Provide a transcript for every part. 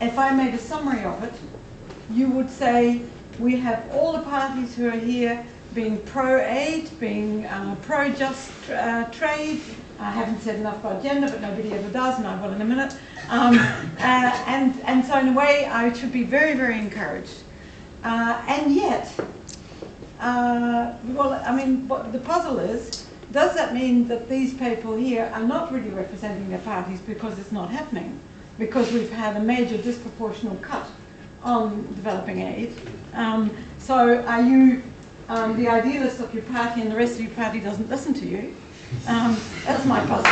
if I made a summary of it, you would say we have all the parties who are here being pro-aid, being pro-just trade. I haven't said enough about gender, but nobody ever does, and I will in a minute. And so in a way, I should be very, very encouraged. And yet, well, I mean, what the puzzle is, does that mean that these people here are not really representing their parties because it's not happening? Because we've had a major disproportional cut on developing aid. So are you the idealist of your party and the rest of your party doesn't listen to you? That's my puzzle.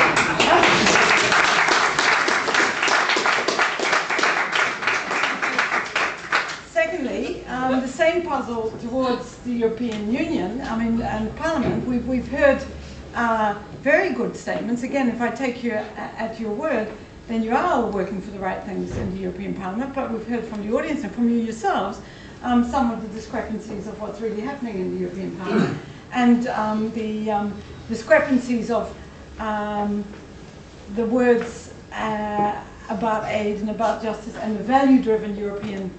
Secondly, the same puzzle towards the European Union, I mean, and Parliament, we've heard very good statements. Again, if I take you at your word, then you are all working for the right things in the European Parliament, but we've heard from the audience and from you yourselves some of the discrepancies of what's really happening in the European Parliament, and the discrepancies of the words about aid and about justice and the value-driven European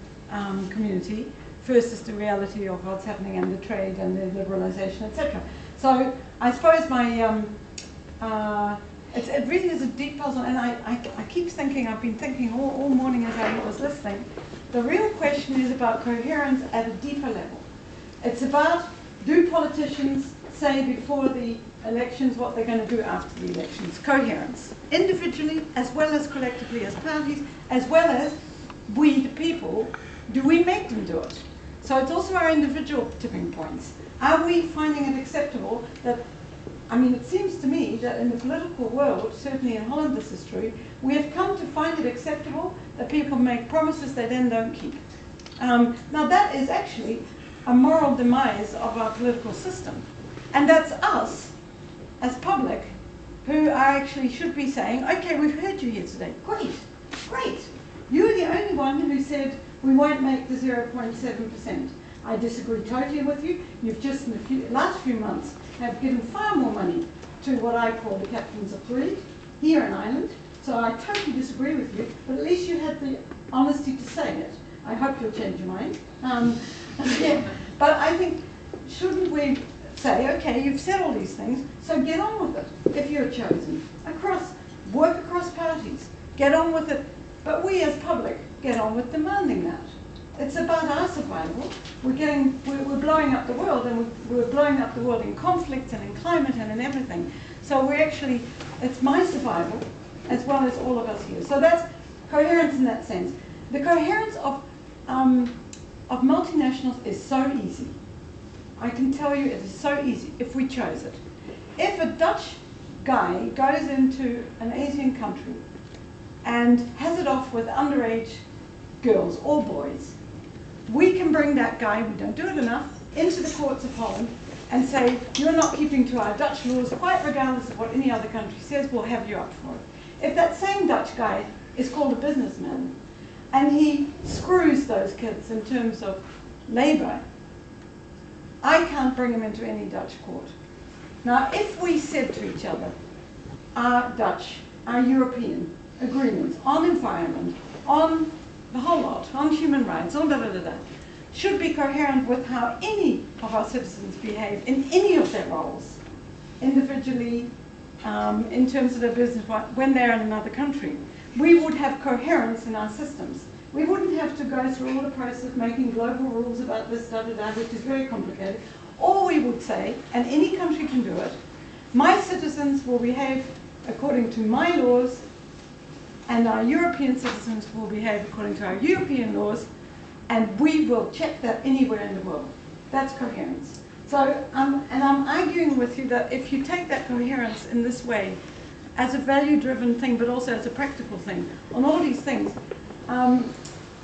community versus the reality of what's happening in the trade and the liberalisation, etc. So I suppose my it really is a deep puzzle, and I keep thinking, I've been thinking all morning as I was listening, the real question is about coherence at a deeper level. It's about, do politicians say before the elections what they're going to do after the elections? Coherence. Individually, as well as collectively as parties, as well as we, the people, do we make them do it? So it's also our individual tipping points. Are we finding it acceptable that, I mean, it seems to me that in the political world, certainly in Holland this is true, we have come to find it acceptable that people make promises they then don't keep. Now that is actually a moral demise of our political system. And that's us, as public, who are actually should be saying, okay, we've heard you here today. Great, great. You're the only one who said we won't make the 0.7%. I disagree totally with you. You've just in the last few months have given far more money to what I call the captains of greed here in Ireland. So I totally disagree with you, but at least you had the honesty to say it. I hope you'll change your mind. Yeah. But I think, shouldn't we say, okay, you've said all these things, so get on with it if you're chosen. Work across parties, get on with it. But we as public get on with demanding that. It's about our survival. We're blowing up the world, and we're blowing up the world in conflict and in climate and in everything. So it's my survival as well as all of us here. So that's coherence in that sense. The coherence of multinationals is so easy. I can tell you it is so easy if we chose it. If a Dutch guy goes into an Asian country and has it off with underage girls or boys, we can bring that guy, we don't do it enough, into the courts of Holland and say, you're not keeping to our Dutch laws, quite regardless of what any other country says, we'll have you up for it. If that same Dutch guy is called a businessman and he screws those kids in terms of labour, I can't bring him into any Dutch court. Now, if we said to each other, our Dutch, our European agreements on environment, on the whole lot, on human rights, on da-da-da-da, should be coherent with how any of our citizens behave in any of their roles, individually, in terms of their business, when they're in another country. We would have coherence in our systems. We wouldn't have to go through all the process of making global rules about this, da-da-da, which is very complicated. Or we would say, and any country can do it, my citizens will behave according to my laws, and our European citizens will behave according to our European laws, and we will check that anywhere in the world. That's coherence. So, and I'm arguing with you that if you take that coherence in this way, as a value-driven thing, but also as a practical thing, on all these things,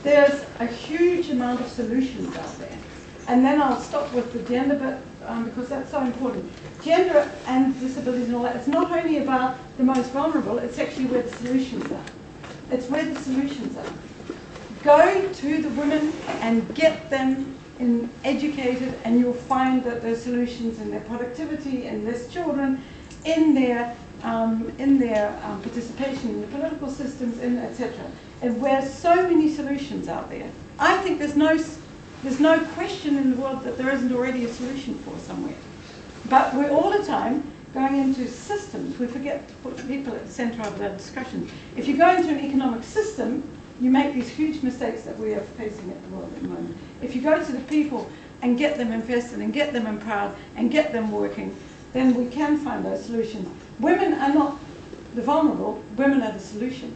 there's a huge amount of solutions out there. And then I'll stop with the gender bit, because that's so important. Gender and disabilities and all that, it's not only about the most vulnerable, it's actually where the solutions are. It's where the solutions are. Go to the women and get them educated, and you'll find that there's solutions in their productivity, in less children, in their in their participation in the political systems, in etc. And where so many solutions out there. I think there's no question in the world that there isn't already a solution for somewhere. But we're all the time going into systems. We forget to put people at the center of the discussion. If you go into an economic system, you make these huge mistakes that we are facing at the world at the moment. If you go to the people and get them invested and get them empowered and get them working, then we can find those solutions. Women are not the vulnerable, women are the solution.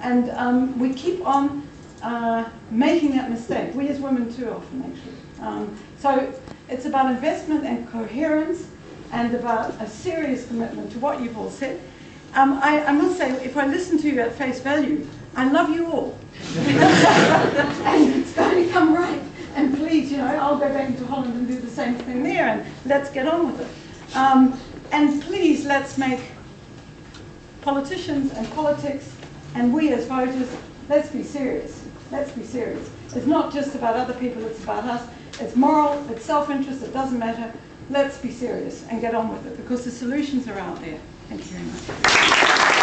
And we keep on making that mistake. We as women too often, actually. So it's about investment and coherence and about a serious commitment to what you've all said. I must say, if I listen to you at face value, I love you all. And it's going to come right. And please, you know, I'll go back into Holland and do the same thing there, and let's get on with it. And please, let's make politicians and politics and we as voters, let's be serious. Let's be serious. It's not just about other people, it's about us. It's moral, it's self-interest, it doesn't matter. Let's be serious and get on with it because the solutions are out there. Thank you very much.